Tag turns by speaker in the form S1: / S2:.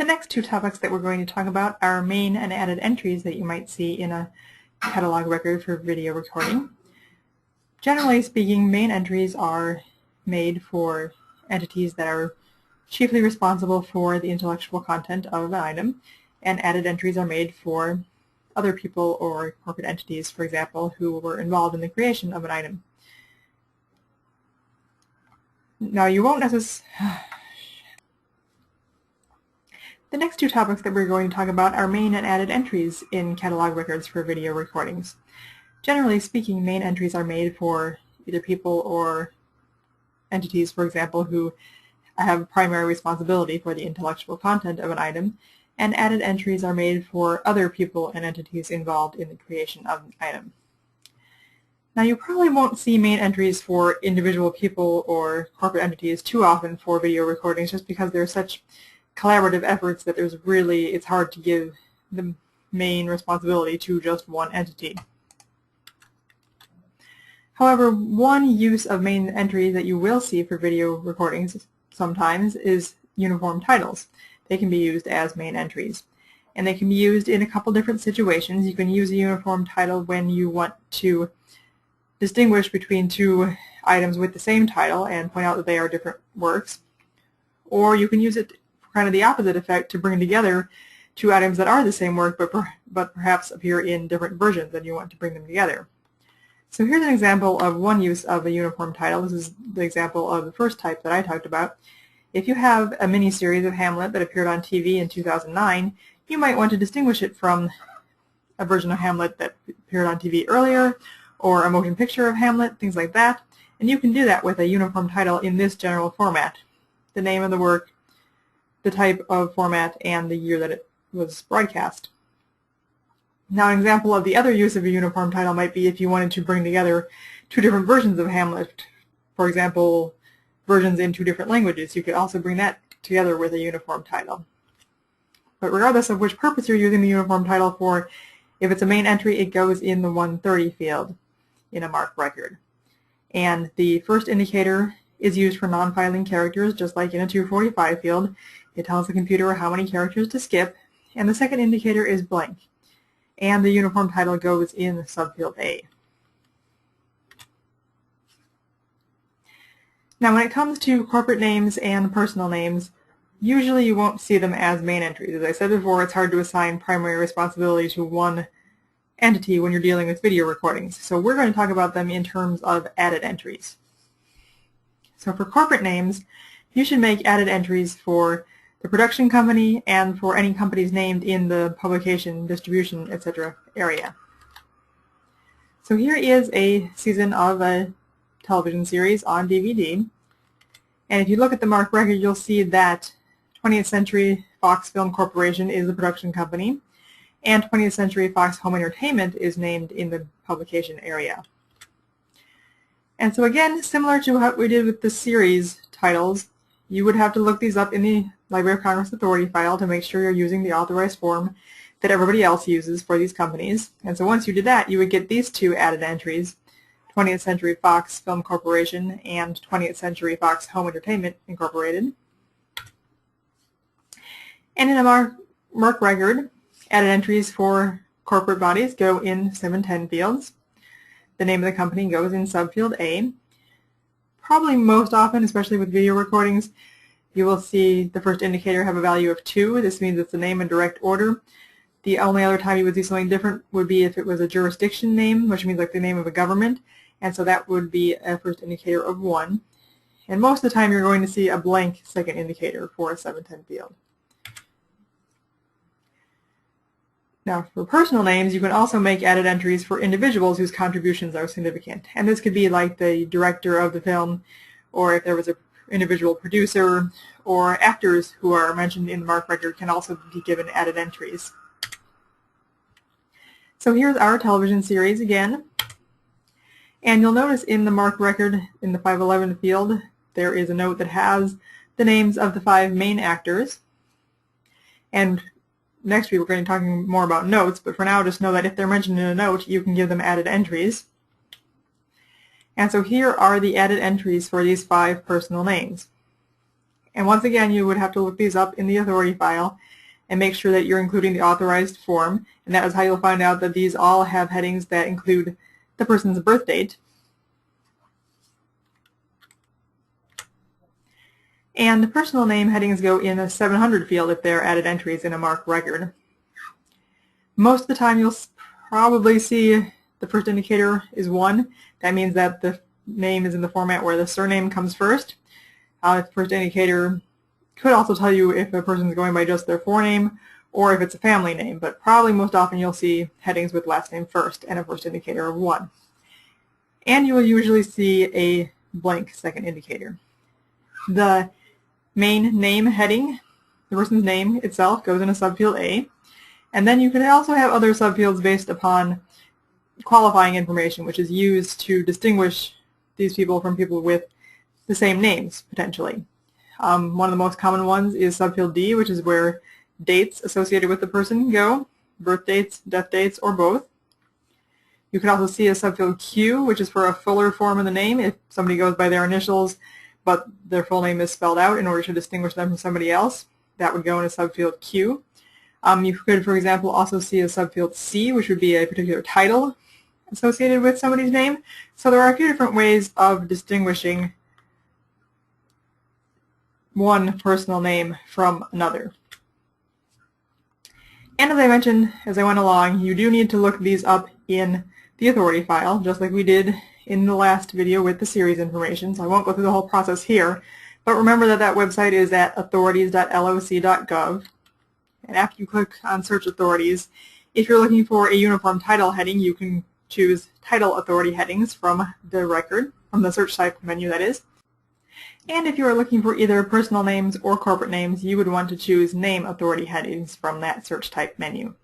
S1: The next two topics that we're going to talk about are main and added entries that you might see in a catalog record for video recording. Generally speaking, main entries are made for entities that are chiefly responsible for the intellectual content of an item, and added entries are made for other people or corporate entities, for example, who were involved in the creation of an item. Now, you won't necessarily... The next two topics that we're going to talk about are main and added entries in catalog records for video recordings. Generally speaking, main entries are made for either people or entities, for example, who have primary responsibility for the intellectual content of an item, and added entries are made for other people and entities involved in the creation of an item. Now, you probably won't see main entries for individual people or corporate entities too often for video recordings, just because they're such collaborative efforts that it's hard to give the main responsibility to just one entity. However, one use of main entries that you will see for video recordings sometimes is uniform titles. They can be used as main entries, and they can be used in a couple different situations. You can use a uniform title when you want to distinguish between two items with the same title and point out that they are different works, or you can use it kind of the opposite effect to bring together two items that are the same work but perhaps appear in different versions and you want to bring them together. So here's an example of one use of a uniform title. This is the example of the first type that I talked about. If you have a mini-series of Hamlet that appeared on TV in 2009, you might want to distinguish it from a version of Hamlet that appeared on TV earlier, or a motion picture of Hamlet, things like that. And you can do that with a uniform title in this general format: the name of the work, the type of format, and the year that it was broadcast. Now, an example of the other use of a uniform title might be if you wanted to bring together two different versions of Hamlet, for example, versions in two different languages. You could also bring that together with a uniform title. But regardless of which purpose you're using the uniform title for, if it's a main entry, it goes in the 130 field in a MARC record. And the first indicator is used for non-filing characters, just like in a 245 field. It tells the computer how many characters to skip, and the second indicator is blank. And the uniform title goes in subfield A. Now, when it comes to corporate names and personal names, usually you won't see them as main entries. As I said before, it's hard to assign primary responsibility to one entity when you're dealing with video recordings. So we're going to talk about them in terms of added entries. So for corporate names, you should make added entries for the production company and for any companies named in the publication, distribution, etc. area. So here is a season of a television series on DVD. And if you look at the MARC record, you'll see that 20th Century Fox Film Corporation is the production company, and 20th Century Fox Home Entertainment is named in the publication area. And so again, similar to what we did with the series titles, you would have to look these up in the Library of Congress authority file to make sure you're using the authorized form that everybody else uses for these companies. And so once you did that, you would get these two added entries: 20th Century Fox Film Corporation and 20th Century Fox Home Entertainment Incorporated. And in a MARC record, added entries for corporate bodies go in 710 fields. The name of the company goes in subfield A. Probably most often, especially with video recordings, you will see the first indicator have a value of 2. This means it's the name in direct order. The only other time you would see something different would be if it was a jurisdiction name, which means like the name of a government, and so that would be a first indicator of 1. And most of the time you're going to see a blank second indicator for a 710 field. Now, for personal names, you can also make added entries for individuals whose contributions are significant. And this could be like the director of the film, or if there was an individual producer, or actors who are mentioned in the MARC record can also be given added entries. So here's our television series again. And you'll notice in the MARC record, in the 511 field, there is a note that has the names of the 5 main actors. And next week we're going to be talking more about notes, but for now just know that if they're mentioned in a note, you can give them added entries. And so here are the added entries for these 5 personal names. And once again, you would have to look these up in the authority file and make sure that you're including the authorized form, and that is how you'll find out that these all have headings that include the person's birth date. And the personal name headings go in a 700 field if they're added entries in a MARC record. Most of the time you'll probably see the first indicator is 1. That means that the name is in the format where the surname comes first. The first indicator could also tell you if a person is going by just their forename or if it's a family name, but probably most often you'll see headings with last name first and a first indicator of 1. And you will usually see a blank second indicator. The main name heading, the person's name itself, goes in a subfield A, and then you can also have other subfields based upon qualifying information, which is used to distinguish these people from people with the same names, potentially. One of the most common ones is subfield D, which is where dates associated with the person go, birth dates, death dates, or both. You can also see a subfield Q, which is for a fuller form of the name, if somebody goes by their initials, but their full name is spelled out in order to distinguish them from somebody else. That would go in a subfield Q. You could, for example, also see a subfield C, which would be a particular title associated with somebody's name. So there are a few different ways of distinguishing one personal name from another. And as I mentioned as I went along, you do need to look these up in the authority file, just like we did in the last video with the series information. So I won't go through the whole process here, but remember that that website is at authorities.loc.gov. And after you click on Search Authorities, if you're looking for a uniform title heading, you can choose Title Authority Headings from the record, from the search type menu, that is. And if you are looking for either personal names or corporate names, you would want to choose Name Authority Headings from that search type menu.